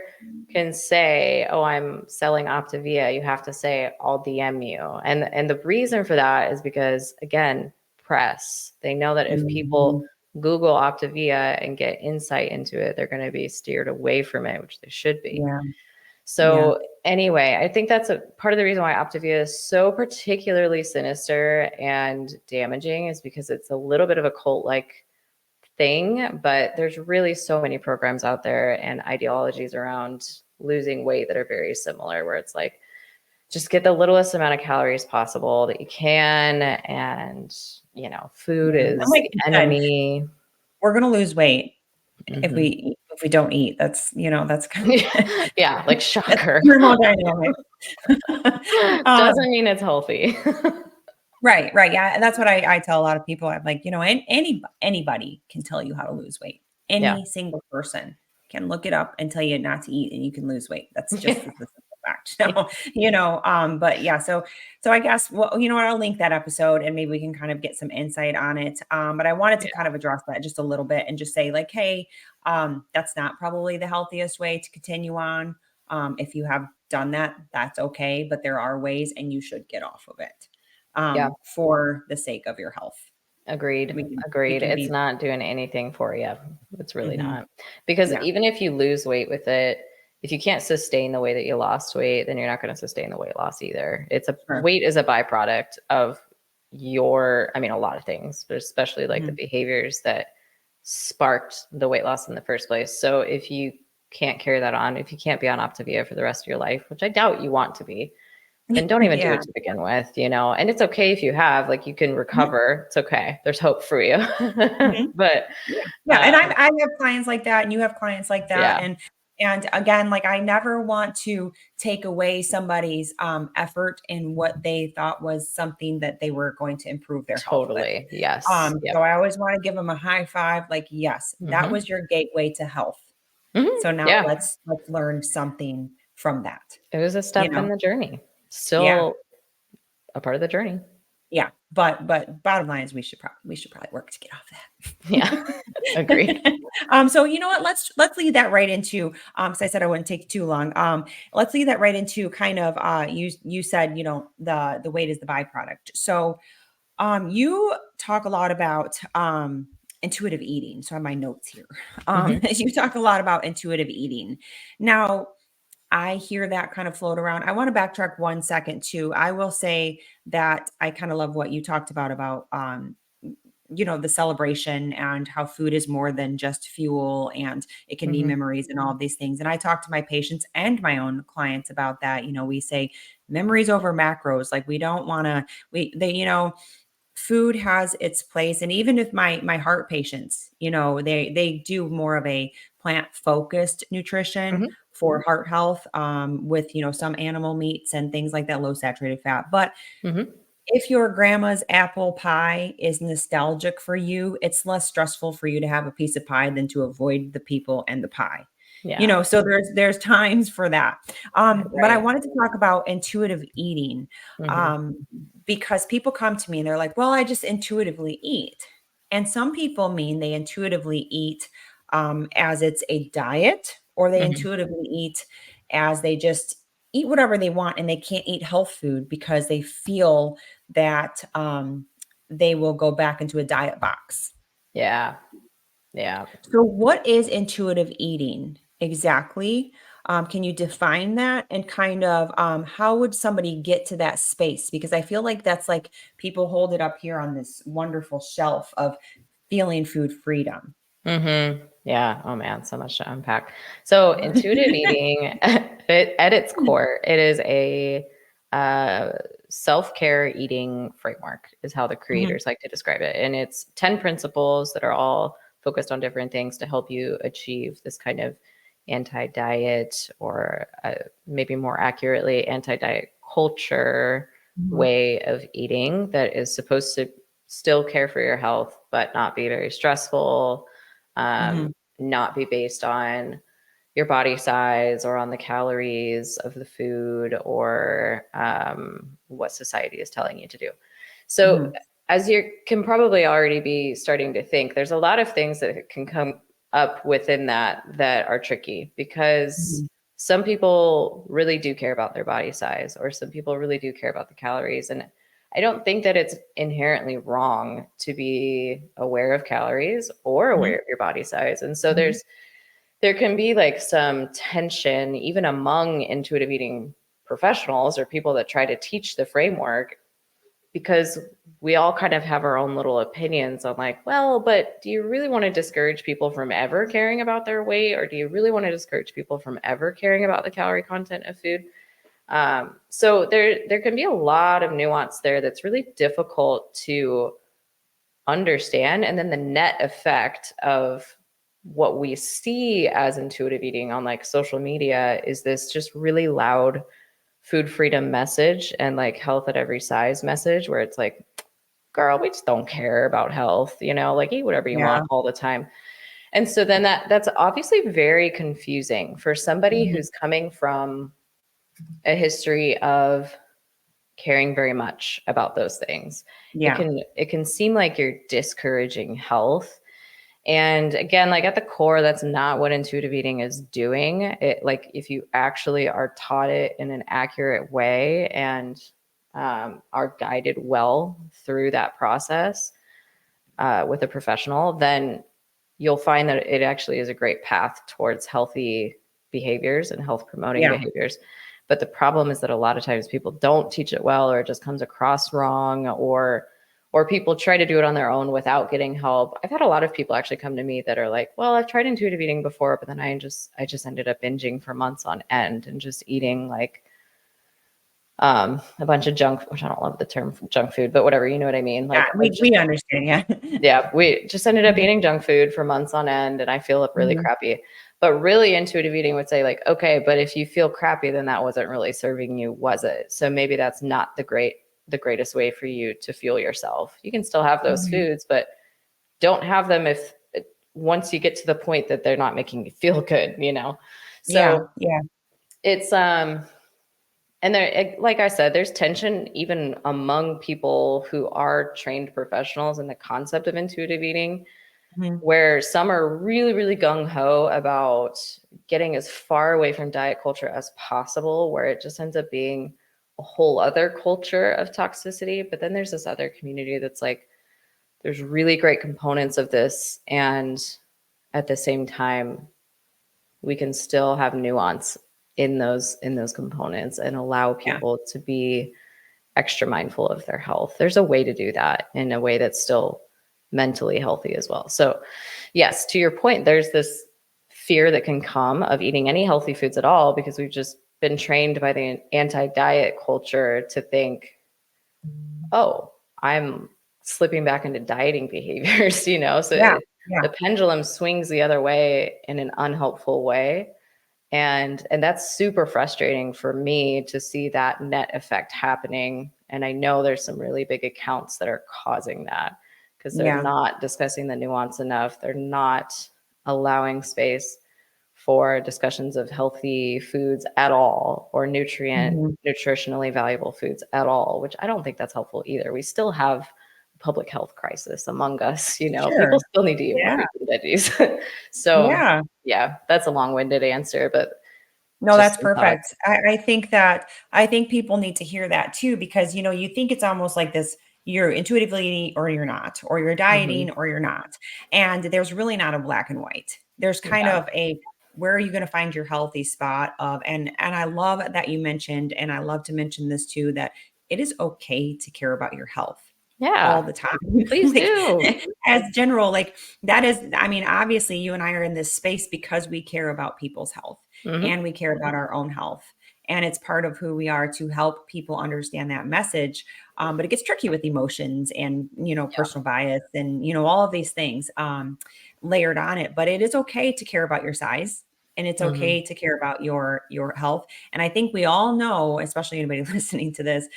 can say, "Oh, I'm selling Optivia." You have to say, "I'll DM you." And the reason for that is because, again, press. They know that if people Mhm. Google Optivia and get insight into it, they're going to be steered away from it, which they should be. Yeah, yeah. So anyway, I think that's a part of the reason why Optivia is so particularly sinister and damaging, is because it's a little bit of a cult-like thing, but there's really so many programs out there and ideologies around losing weight that are very similar, where it's like, just get the littlest amount of calories possible that you can. And, food Yeah. And is like the you said, enemy. we're gonna lose weight Mhm. if we don't eat. That's, that's kind Yeah, like that's shocker. thermodynamics. Um, Doesn't mean it's healthy. right, right. Yeah. And that's what I tell a lot of people. I'm like, anybody can tell you how to lose weight. Yeah. Any single person can look it up and tell you not to eat and you can lose weight. That's just the simple fact. So, but yeah, so I guess, well, you know what, I'll link that episode and maybe we can kind of get some insight on it. But I wanted to Yeah. kind of address that just a little bit and just say like, hey, that's not probably the healthiest way to continue on. If you have done that, that's okay, but there are ways and you should get off of it Yeah. for the sake of your health. Agreed. We Agreed. can It's be not doing anything for you. It's really mhm, not. Because yeah, even if you lose weight with it, if you can't sustain the way that you lost weight, then you're not going to sustain the weight loss either. sure. Weight is a byproduct of a lot of things, but especially like the Mhm. behaviors that sparked the weight loss in the first place. So if you can't carry that on, if you can't be on Optivia for the rest of your life, which I doubt you want to be, then don't even do Yeah. it to begin with, and it's okay if you have, like, you can Mhm, recover. It's okay. There's hope for you. mhm. But Yeah, yeah, and um, I have clients like that, and you have clients like that, yeah, and again, like, I never want to take away somebody's, effort in what they thought was something that they were going to improve their health with. totally. Yes. So Yep. I always wanna give them a high five, like, "Yes, that Hmm. was your gateway to health. Hmm. So now Yeah. let's learn something from that." It was a You step in know? the journey. Yeah. Still a part of the journey. Yeah, but bottom line is we should probably work to get off Yeah. Agreed. that. So you know what? Let's lead that right into because I said I wouldn't take too long. Let's lead that right into kind of you said, the weight is the byproduct. So you talk a lot about intuitive eating. So I have my notes here. Hmm. You talk a lot about intuitive eating. Now I hear that kind of float around. I want to backtrack 1 second too. I will say that I kind of love what you talked about the celebration and how food is more than just fuel and it can be Hmm. memories and all of these things. And I talk to my patients and my own clients about that. We say memories over macros. Like we don't want to food has its place, and even if my heart patients, they do more of a plant focused nutrition Hmm. for heart health, with some animal meats and things like that, low saturated fat. But Hmm. if your grandma's apple pie is nostalgic for you, it's less stressful for you to have a piece of pie than to avoid the people and the pie. Yeah. So there's times for that. But I Right. wanted to talk about intuitive eating, Hmm. um, because people come to me and they're like, "Well, I just intuitively eat." And some people mean they intuitively eat as it's a diet, or they Hmm. intuitively eat as they just eat whatever they want and they can't eat health food because they feel that they will go back into a diet box. Yeah. Yeah. So, what is intuitive eating exactly? Can you define that and kind of how would somebody get to that space? Because I feel like that's like people hold it up here on this wonderful shelf of feeling food freedom. Yeah. Oh man, so much to unpack. So intuitive eating, at its core, it is a uh, self-care eating framework, is how the Mhm, creators like to describe it. And it's 10 principles that are all focused on different things to help you achieve this kind of anti-diet, or maybe more accurately, anti-diet culture mhm, way of eating that is supposed to still care for your health, but not be very stressful, Mhm. not be based on your body size or on the calories of the food or what society is telling you to do. So, Mhm. as you can probably already be starting to think, there's a lot of things that can come up within that are tricky because Mhm. some people really do care about their body size, or some people really do care about the calories. And I don't think that it's inherently wrong to be aware of calories or aware Mhm. of your body size. And so Mhm. there can be like some tension even among intuitive eating professionals or people that try to teach the framework, because we all kind of have our own little opinions on like, well, but do you really want to discourage people from ever caring about their weight, or do you really want to discourage people from ever caring about the calorie content of food? So there can be a lot of nuance there that's really difficult to understand. And then the net effect of what we see as intuitive eating on like social media is this just really loud food freedom message and like health at every size message, where it's like, girl, we just don't care about health, like eat whatever you Yeah. want all the time. And so then that's obviously very confusing for somebody Mhm. who's coming from a history of caring very much about those things. Yeah. It can seem like you're discouraging health. And again, like at the core, that's not what intuitive eating is doing. It, like, if you actually are taught it in an accurate way and are guided well through that process with a professional, then you'll find that it actually is a great path towards healthy behaviors and health promoting Yeah. behaviors. But the problem is that a lot of times people don't teach it well, or it just comes across wrong, or people try to do it on their own without getting help. I've had a lot of people actually come to me that are like, well, I've tried intuitive eating before, but then I just ended up binging for months on end and just eating like a bunch of junk, which I don't love the term junk food, but whatever, you know what I mean? Yeah. Like We understand. Yeah. yeah, we just ended up eating junk food for months on end, and I feel up really Mhm. crappy. But really intuitive eating would say like, okay, but if you feel crappy, then that wasn't really serving you, was it? So maybe that's not the greatest way for you to fuel yourself. You can still have those Mhm. foods, but don't have them if once you get to the point that they're not making you feel good. Yeah. So Yeah. it's and there, like I said, there's tension even among people who are trained professionals in the concept of intuitive eating, Mhm. where some are really, really gung ho about getting as far away from diet culture as possible, where it just ends up being a whole other culture of toxicity. But then there's this other community that's like, there's really great components of this. And at the same time, we can still have nuance in those components and allow Yeah. people to be extra mindful of their health. There's a way to do that in a way that's still mentally healthy as well. So, yes, to your point, there's this fear that can come of eating any healthy foods at all, because we've just been trained by the anti-diet culture to think, oh, I'm slipping back into dieting behaviors. So Yeah. Yeah. the pendulum swings the other way in an unhelpful way. And that's super frustrating for me to see that net effect happening. And I know there's some really big accounts that are causing that, because they're Yeah. not discussing the nuance enough. They're not allowing space for discussions of healthy foods at all, or Mhm. nutritionally valuable foods at all, which I don't think that's helpful either. We still have a public health crisis among us. Sure. People still need to eat more Yeah. fruits and veggies. So Yeah. yeah, that's a long-winded answer, but No, just that's some thoughts. perfect. I think people need to hear that too, because you think it's almost like this, you're intuitively eating or you're not, or you're Mhm. dieting or you're not. And there's really not a black and white. There's kind Yeah. of a, where are you going to find your healthy spot of, and I love that you mentioned, and I love to mention this too, that it is okay to care about your health all Yeah. the time. Please Like, do. as general, like, that is, I mean, obviously you and I are in this space because we care about people's health Mhm. and we care about our own health. And it's part of who we are to help people understand that message. But it gets tricky with emotions and, Yeah. personal bias and, all of these things layered on it. But it is okay to care about your size, and it's Mhm. okay to care about your health. And I think we all know, especially anybody listening to this,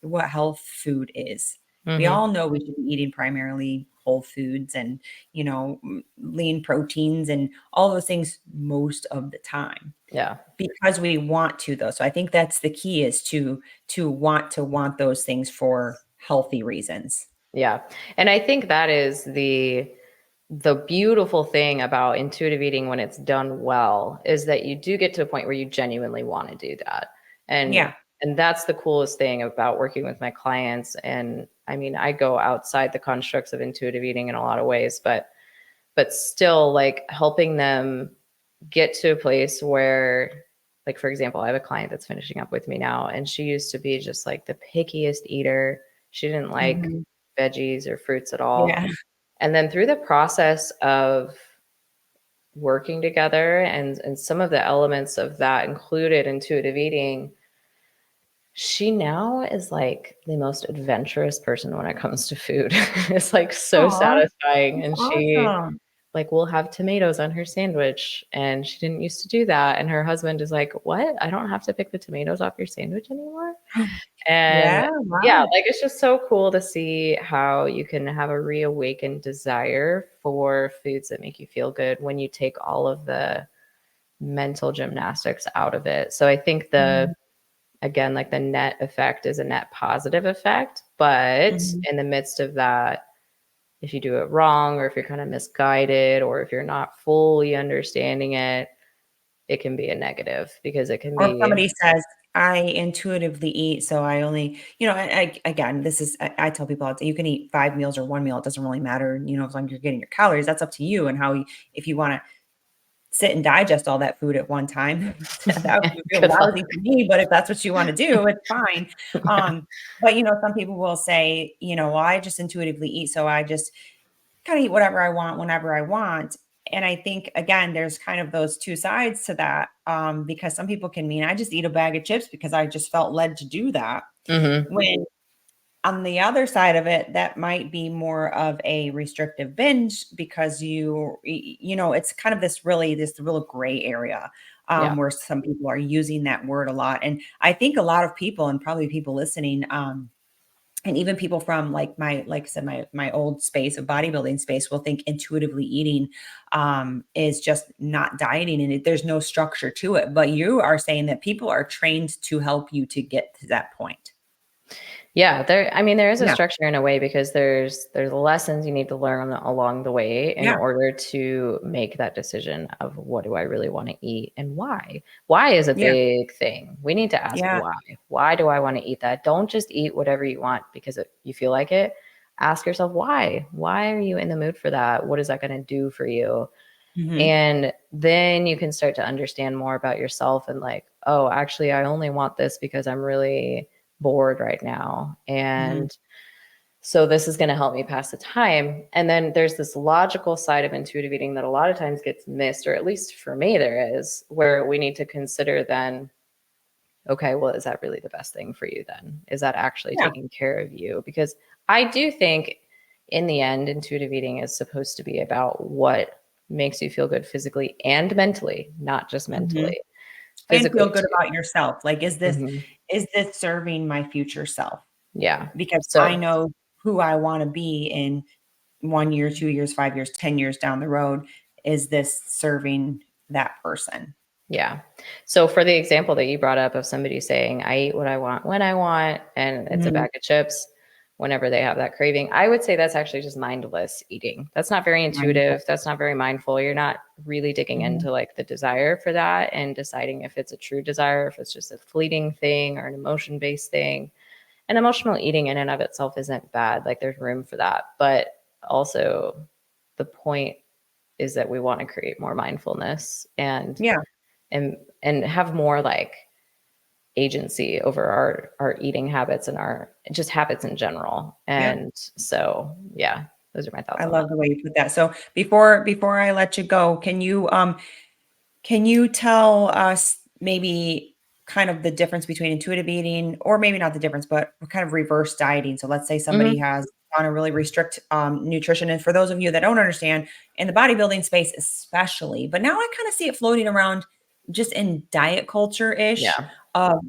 what health food is. We Mm-hmm. all know we should be eating primarily whole foods and, lean proteins and all those things most of the time Yeah. because we want to though. So I think that's the key is to want those things for healthy reasons. Yeah. And I think that is the beautiful thing about intuitive eating when it's done well is that you do get to a point where you genuinely want to do that. And Yeah. and that's the coolest thing about working with my clients. And I mean, I go outside the constructs of intuitive eating in a lot of ways, but still like helping them get to a place where, like, for example, I have a client that's finishing up with me now, and she used to be just like the pickiest eater. She didn't like Mhm. veggies or fruits at all. Yeah. And then through the process of working together and some of the elements of that included intuitive eating, she now is like the most adventurous person when it comes to food. It's like so Aw, satisfying. that's And she awesome. like will have tomatoes on her sandwich, and she didn't used to do that. And her husband is like, "What? I don't have to pick the tomatoes off your sandwich anymore?" And Yeah, yeah, wow. like it's just so cool to see how you can have a reawakened desire for foods that make you feel good when you take all of the mental gymnastics out of it. So I think Mhm, again, like the net effect is a net positive effect. But mhm. in the midst of that, if you do it wrong, or if you're kind of misguided, or if you're not fully understanding it, it can be a negative because it can Or if be, somebody says, "I intuitively eat, so I only," again, this is I tell people all the time, you can eat 5 meals or 1 meal, it doesn't really matter, as long as you're getting your calories, that's up to you and how you if you wanna sit and digest all that food at one time. That would feel good luck. lousy for me, but if that's what you wanna do, it's fine. But, some people will say, "Well, I just intuitively eat, so I just kinda eat whatever I want whenever I want." And I think, again, there's kind of those 2 sides to that, because some people can mean, "I just eat a bag of chips because I just felt led to do that." Hmm. When on the other side of it, that might be more of a restrictive binge because it's kind of this real gray area, Yeah. where some people are using that word a lot. And I think a lot of people and probably people listening, and even people from like I said, my old space of bodybuilding space will think intuitively eating is just not dieting and there's no structure to it. But you are saying that people are trained to help you to get to that point. Yeah, I mean, there is a Yeah. structure in a way because there's lessons you need to learn along the way in Yeah. order to make that decision of what do I really want to eat and why. Why is a Yeah. big thing. We need to ask Yeah. why. Why do I want to eat that? Don't just eat whatever you want because you feel like it. Ask yourself why. Why are you in the mood for that? What is that going to do for you? Mhm. And then you can start to understand more about yourself and like, oh, actually, I only want this because I'm really bored right now. Mhm. And so this is going to help me pass the time. And then there's this logical side of intuitive eating that a lot of times gets missed, or at least for me, there is, where we need to consider then, okay, well, is that really the best thing for you then? Is that actually Yeah. taking care of you? Because I do think in the end, intuitive eating is supposed to be about what makes you feel good physically and mentally, not just Mhm. mentally, And feel physically good too. about yourself. Like, Hmm. is this serving my future self? Yeah. Because I So, know who I wanna be in 1 year, 2 years, 5 years, 10 years down the road. Is this serving that person? yeah. So for the example that you brought up of somebody saying, I eat what I want when I want, and it's a Mhm. bag of chips whenever they have that craving, I would say that's actually just mindless eating. That's not very Mindful. intuitive. That's not very mindful. You're not really digging Mhm. into like the desire for that and deciding if it's a true desire, if it's just a fleeting thing or an emotion based thing. And emotional eating in and of itself isn't bad. Like there's room for that. But also, the point is that we want to create more mindfulness Yeah. and have more like agency over our eating habits and our just habits in general. Yeah. And so yeah, those are my I thoughts on that. love the way you put that. So before I let you go, can you tell us maybe kind of the difference between intuitive eating, or maybe not the difference, but kind of reverse dieting? So let's say somebody Hmm. has on a really restrict nutrition. And for those of you that don't understand, in the bodybuilding space, especially, but now I kind of see it floating around just in diet culture-ish, Yeah.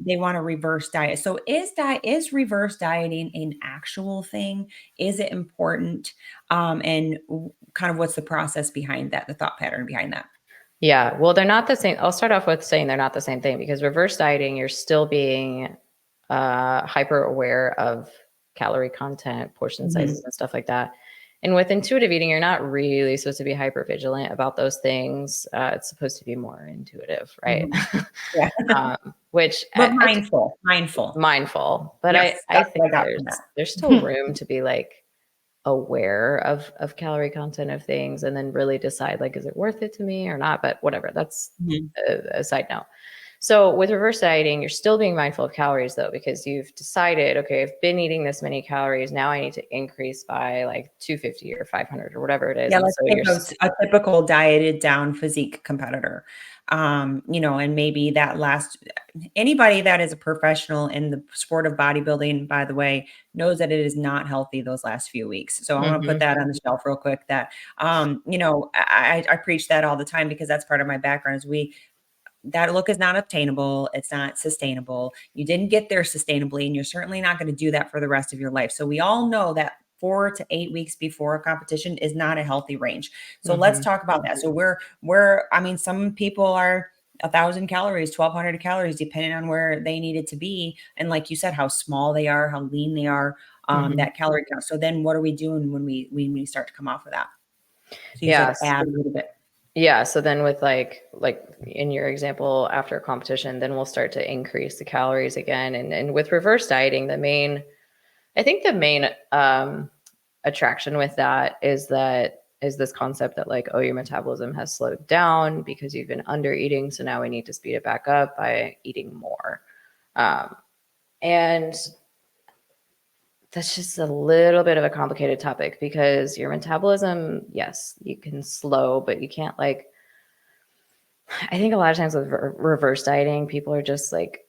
they wanna reverse diet. So is reverse dieting an actual thing? Is it important? And kind of what's the process behind that, the thought pattern behind that? Yeah. Well, they're not the same. I'll start off with saying they're not the same thing because reverse dieting, you're still being hyper aware of calorie content, portion Mhm, sizes, and stuff like that. And with intuitive eating, you're not really supposed to be hyper vigilant about those things. It's supposed to be more intuitive, right? mhm. Yeah. Which But mindful. mindful, but Yes, I that's think what I got from there's still that. room to be like aware of calorie content of things and then really decide like is it worth it to me or not, but whatever, that's Mhm. a side note. So with reverse dieting, you're still being mindful of calories though, because you've decided, okay, I've been eating this many calories, now I need to increase by like 250 or 500 or whatever it is. Yeah, And let's so take you're a typical dieted down physique competitor. And maybe that last anybody that is a professional in the sport of bodybuilding, by the way, knows that it is not healthy those last few weeks. So I want to put Mhm, that on the shelf real quick that I preach that all the time because that's part of my background is that look is not obtainable. It's not sustainable. You didn't get there sustainably, and you're certainly not going to do that for the rest of your life. So we all know that 4 to 8 weeks before a competition is not a healthy range. So let's mhm, talk about that. So I mean, some people are 1,000 calories, 1,200 calories, depending on where they need it to be. And like you said, how small they are, how lean they are, mhm. that calorie count. So then what are we doing when we start to come off of that? So you said Yes. add a little bit. Yeah, so then with like in your example after a competition, then we'll start to increase the calories again. And with reverse dieting, I think the main attraction with that is this concept that like, oh, your metabolism has slowed down because you've been under eating, so now we need to speed it back up by eating more. Um, and that's just a little bit of a complicated topic because your metabolism, yes, you can slow, but you can't like. I think a lot of times with reverse dieting, people are just like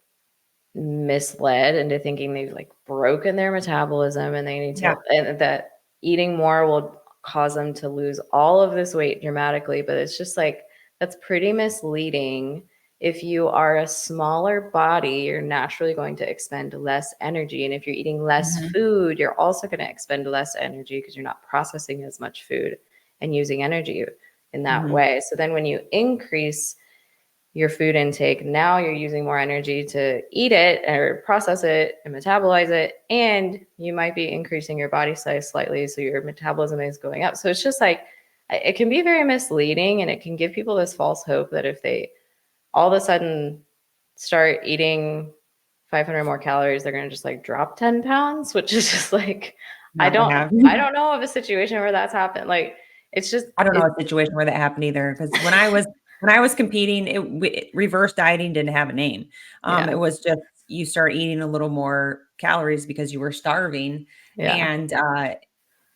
misled into thinking they've like broken their metabolism and they need Yeah. to, and that eating more will cause them to lose all of this weight dramatically. But it's just like, that's pretty misleading. If you are a smaller body, you're naturally going to expend less energy. And if you're eating less Mhm. food, you're also going to expend less energy because you're not processing as much food and using energy in that Mhm. way. So then when you increase your food intake, now you're using more energy to eat it or process it and metabolize it, and you might be increasing your body size slightly, so your metabolism is going up. So it's just like it can be very misleading, and it can give people this false hope that if they all of a sudden start eating 500 more calories, they're going to just like drop 10 pounds, which is just like i Not gonna don't happen. i don't know of a situation where that's happened. Like it's just I don't know it's a situation where that happened either. Because when I was competing, reverse dieting didn't have a name. yeah, It was just you start eating a little more calories because you were starving, yeah,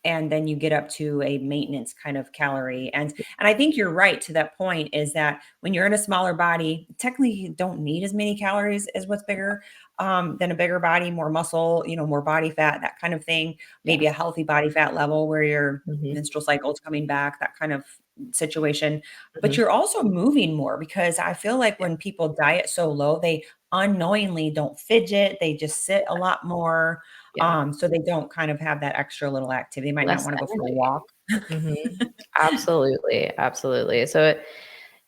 and then you get up to a maintenance kind of calorie. And I think you're right to that point is that when you're in a smaller body, technically you don't need as many calories as what's bigger, than a bigger body, more muscle, more body fat, that kind of thing. yeah. Maybe a healthy body fat level where your Hmm. menstrual cycle is coming back, that kind of situation. But Hmm. you're also moving more because I feel like when people diet so low, they unknowingly don't fidget, they just sit a lot more, Yeah, so they don't kind of have that extra little activity. They might not less wanna go for a energy. walk. Mhm. Absolutely, absolutely. So,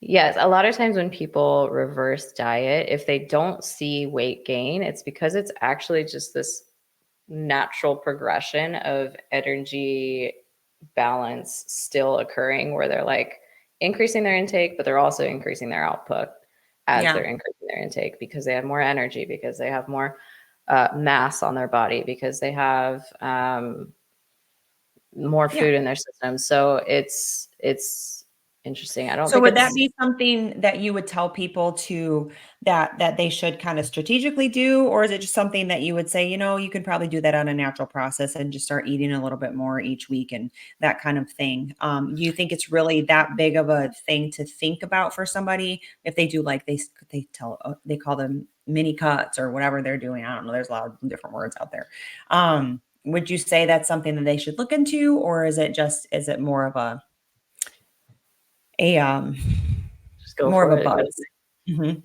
yes, a lot of times when people reverse diet, if they don't see weight gain, it's because it's actually just this natural progression of energy balance still occurring where they're like increasing their intake, but they're also increasing their output as they're Yeah, increasing their intake because they have more energy, because they have more mass on their body, because they have more yeah. food in their system. So it's interesting. I don't So think would that it's be something that you would tell people to that they should kind of strategically do? Or is it just something that you would say, you can probably do that on a natural process and just start eating a little bit more each week and that kind of thing? Do you think it's really that big of a thing to think about for somebody if they do like they call them mini cuts or whatever they're doing? I don't know. There's a lot of different words out there. Would you say that's something that they should look into, or is it more of a just go more of for a it. buzz? Mhm.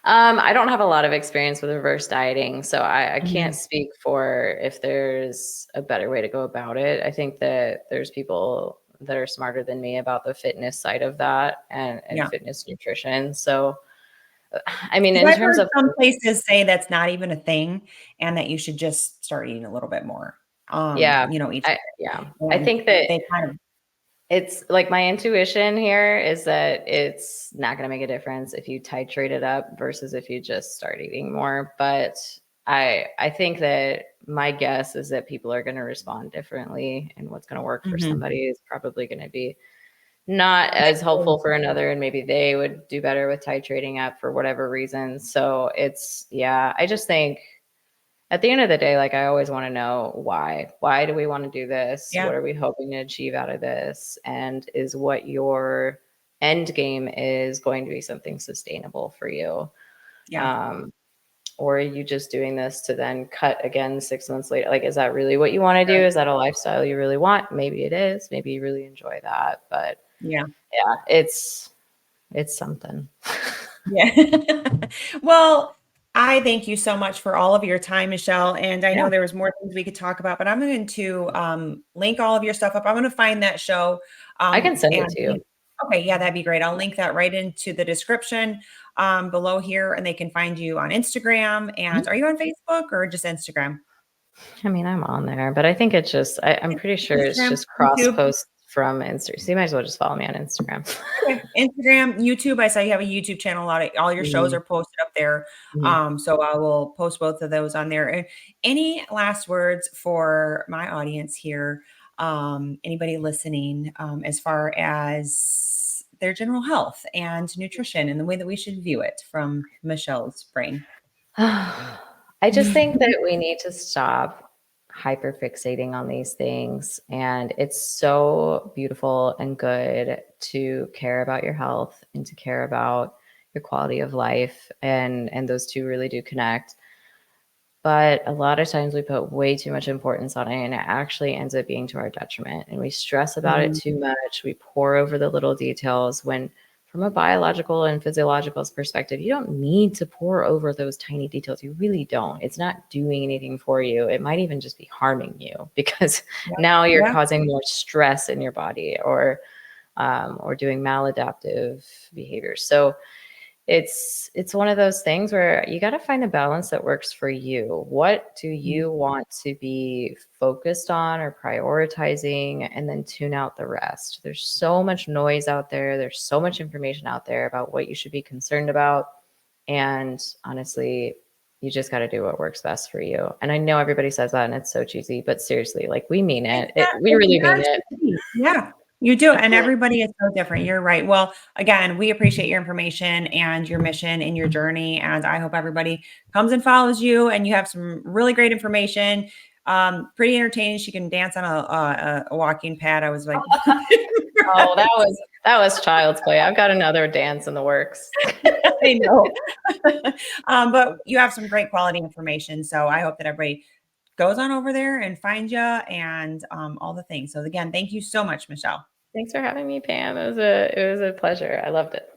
I don't have a lot of experience with reverse dieting, so I can't Mhm. speak for if there's a better way to go about it. I think that there's people that are smarter than me about the fitness side of that and Yeah. fitness nutrition. So, I mean, 'Cause in I've terms heard of, some places say that's not even a thing and that you should just start eating a little bit more, yeah, each yeah, I and think that they kind of it's like my intuition here is that it's not going to make a difference if you titrate it up versus if you just start eating more. But I think that my guess is that people are going to respond differently, and what's going to work for mhm. somebody is probably going to be not as helpful for another, and maybe they would do better with titrating up for whatever reason. So it's, yeah, I just think at the end of the day, like I always want to know why. Why do we want to do this? Yeah, What are we hoping to achieve out of this? And is what your end game is going to be something sustainable for you? yeah, Um, or are you just doing this to then cut again 6 months later? Like, is that really what you want to do? right, Is that a lifestyle you really want? Maybe it is. Maybe you really enjoy that. But yeah. yeah, it's something. Yeah. Well, I thank you so much for all of your time, Michelle. And I Yeah, know there was more things we could talk about, but I'm going to link all of your stuff up. I'm going to find that show. I can send it And to you. okay, yeah, that'd be great. I'll link that right into the description below here, and they can find you on Instagram. And are you on Facebook or just Instagram? I mean, I'm on there, but I think it's just, I'm pretty sure it's Instagram, just cross YouTube. posts from Instagram. So you might as well just follow me on Instagram. Okay. Instagram, YouTube. I saw you have a YouTube channel. A lot of all your shows Mhm, are posted up there. mhm. So I will post both of those on there. And any last words for my audience here? Anybody listening, as far as their general health and nutrition and the way that we should view it from Michelle's brain. I just think that we need to stop hyperfixating on these things. And it's so beautiful and good to care about your health and to care about your quality of life. And those two really do connect. But a lot of times we put way too much importance on it and it actually ends up being to our detriment. And we stress about it Mhm. too much. We pour over the little details when, from a biological and physiological perspective, you don't need to pour over those tiny details. You really don't. It's not doing anything for you. It might even just be harming you because Yeah. now you're Yeah. causing more stress in your body or doing maladaptive behaviors. So it's one of those things where you got to find a balance that works for you. What do Mhm. you want to be focused on or prioritizing, and then tune out the rest? There's so much noise out there. There's so much information out there about what you should be concerned about. And honestly, you just got to do what works best for you. And I know everybody says that and it's so cheesy, but seriously, like we mean it. We It's really mean meant it. to be. Yeah, you do, and everybody is so different. You're right. Well, again, we appreciate your information and your mission and your journey, and I hope everybody comes and follows you, and you have some really great information. Pretty entertaining. She can dance on a walking pad. I was like, Oh, that was child's play. I've got another dance in the works. I know. But you have some great quality information, so I hope that everybody goes on over there and finds you and all the things. So again, thank you so much, Michelle. Thanks for having me, Pam. It was a pleasure. I loved it.